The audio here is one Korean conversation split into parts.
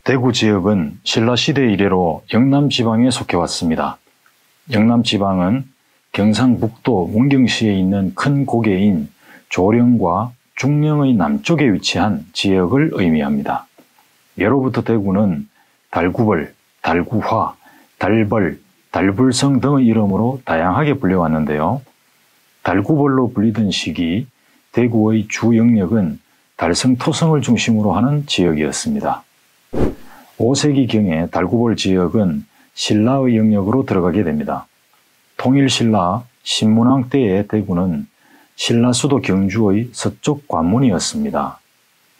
대구 지역은 신라시대 이래로 영남지방에 속해왔습니다. 영남지방은 경상북도 문경시에 있는 큰 고개인 조령과 중령의 남쪽에 위치한 지역을 의미합니다. 예로부터 대구는 달구벌, 달구화, 달벌, 달불성 등의 이름으로 다양하게 불려왔는데요. 달구벌로 불리던 시기 대구의 주 영역은 달성토성을 중심으로 하는 지역이었습니다. 5세기경에 달구벌 지역은 신라의 영역으로 들어가게 됩니다. 통일신라 신문왕 때의 대구는 신라 수도 경주의 서쪽 관문이었습니다.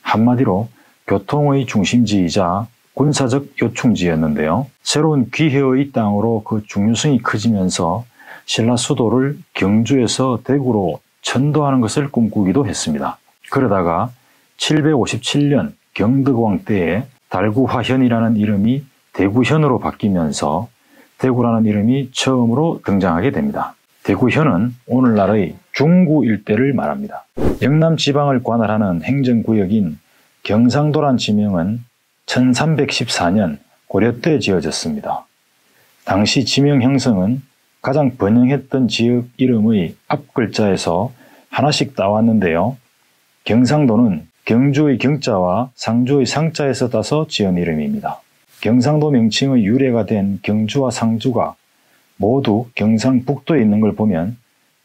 한마디로 교통의 중심지이자 군사적 요충지였는데요. 새로운 기회의 땅으로 그 중요성이 커지면서 신라 수도를 경주에서 대구로 천도하는 것을 꿈꾸기도 했습니다. 그러다가 757년 경덕왕 때에 달구화현이라는 이름이 대구현으로 바뀌면서 대구라는 이름이 처음으로 등장하게 됩니다. 대구현은 오늘날의 중구 일대를 말합니다. 영남지방을 관할하는 행정구역인 경상도란 지명은 1314년 고려 때 지어졌습니다. 당시 지명 형성은 가장 번영했던 지역 이름의 앞글자에서 하나씩 따왔는데요. 경상도는 경주의 경자와 상주의 상자에서 따서 지은 이름입니다. 경상도 명칭의 유래가 된 경주와 상주가 모두 경상북도에 있는 걸 보면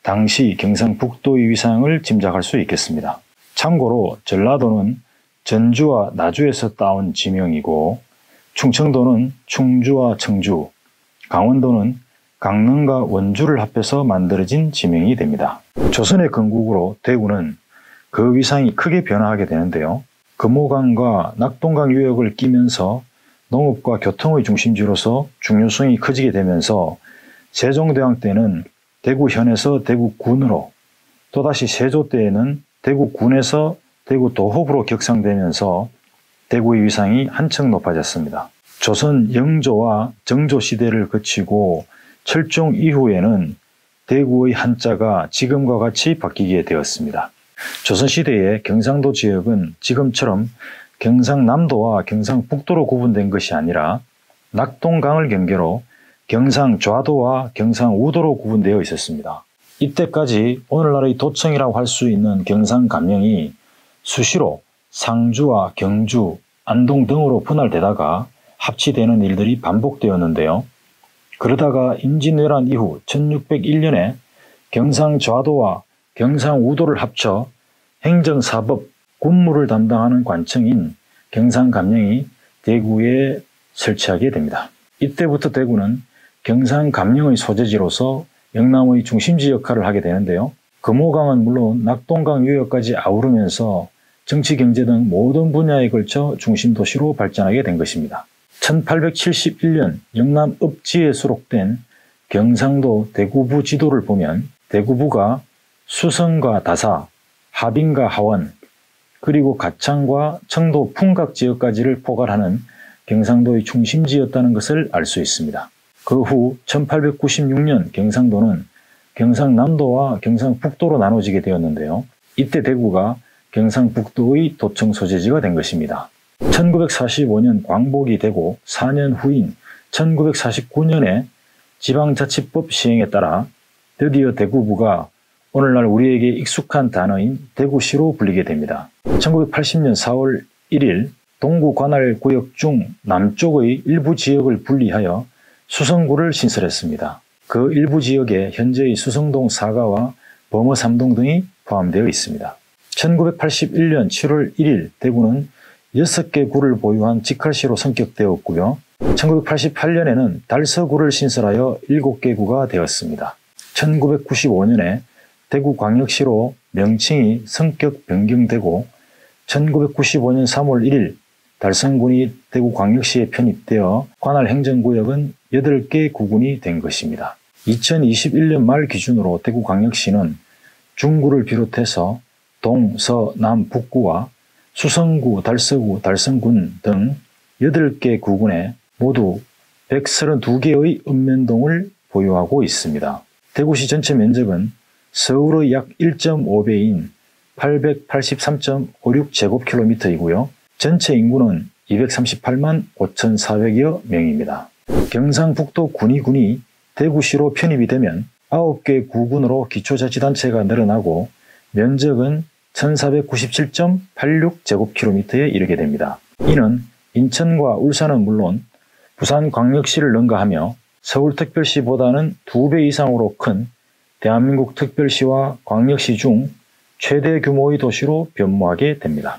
당시 경상북도의 위상을 짐작할 수 있겠습니다. 참고로 전라도는 전주와 나주에서 따온 지명이고 충청도는 충주와 청주, 강원도는 강릉과 원주를 합해서 만들어진 지명이 됩니다. 조선의 건국으로 대구는 그 위상이 크게 변화하게 되는데요. 금호강과 낙동강 유역을 끼면서 농업과 교통의 중심지로서 중요성이 커지게 되면서 세종대왕 때는 대구현에서 대구군으로, 또다시 세조 때에는 대구군에서 대구도읍으로 격상되면서 대구의 위상이 한층 높아졌습니다. 조선 영조와 정조 시대를 거치고 철종 이후에는 대구의 한자가 지금과 같이 바뀌게 되었습니다. 조선시대의 경상도 지역은 지금처럼 경상남도와 경상북도로 구분된 것이 아니라 낙동강을 경계로 경상좌도와 경상우도로 구분되어 있었습니다. 이때까지 오늘날의 도청이라고 할 수 있는 경상감령이 수시로 상주와 경주, 안동 등으로 분할되다가 합치되는 일들이 반복되었는데요. 그러다가 임진왜란 이후 1601년에 경상좌도와 경상우도를 합쳐 행정사법, 군무를 담당하는 관청인 경상감령이 대구에 설치하게 됩니다. 이때부터 대구는 경상감령의 소재지로서 영남의 중심지 역할을 하게 되는데요. 금호강은 물론 낙동강 유역까지 아우르면서 정치, 경제 등 모든 분야에 걸쳐 중심도시로 발전하게 된 것입니다. 1871년 영남읍지에 수록된 경상도 대구부 지도를 보면 대구부가 수성과 다사, 하빈과 하원, 그리고 가창과 청도 풍각 지역까지를 포괄하는 경상도의 중심지였다는 것을 알 수 있습니다. 그 후 1896년 경상도는 경상남도와 경상북도로 나눠지게 되었는데요. 이때 대구가 경상북도의 도청 소재지가 된 것입니다. 1945년 광복이 되고 4년 후인 1949년에 지방자치법 시행에 따라 드디어 대구부가 오늘날 우리에게 익숙한 단어인 대구시로 불리게 됩니다. 1980년 4월 1일 동구 관할 구역 중 남쪽의 일부 지역을 분리하여 수성구를 신설했습니다. 그 일부 지역에 현재의 수성동 4가와 범어 3동 등이 포함되어 있습니다. 1981년 7월 1일 대구는 6개 구를 보유한 직할시로 성격되었고요. 1988년에는 달서구를 신설하여 7개 구가 되었습니다. 1995년에 대구광역시로 명칭이 성격 변경되고 1995년 3월 1일 달성군이 대구광역시에 편입되어 관할 행정구역은 8개 구군이 된 것입니다. 2021년 말 기준으로 대구광역시는 중구를 비롯해서 동, 서, 남, 북구와 수성구, 달서구, 달성군 등 8개 구군에 모두 132개의 읍면동을 보유하고 있습니다. 대구시 전체 면적은 서울의 약 1.5배인 883.56제곱킬로미터이고요. 전체 인구는 238만 5,400여 명입니다. 경상북도 군위군이 대구시로 편입이 되면 9개 구군으로 기초자치단체가 늘어나고 면적은 1497.86제곱킬로미터에 이르게 됩니다. 이는 인천과 울산은 물론 부산광역시를 능가하며 서울특별시보다는 2배 이상으로 큰 대한민국 특별시와 광역시 중 최대 규모의 도시로 변모하게 됩니다.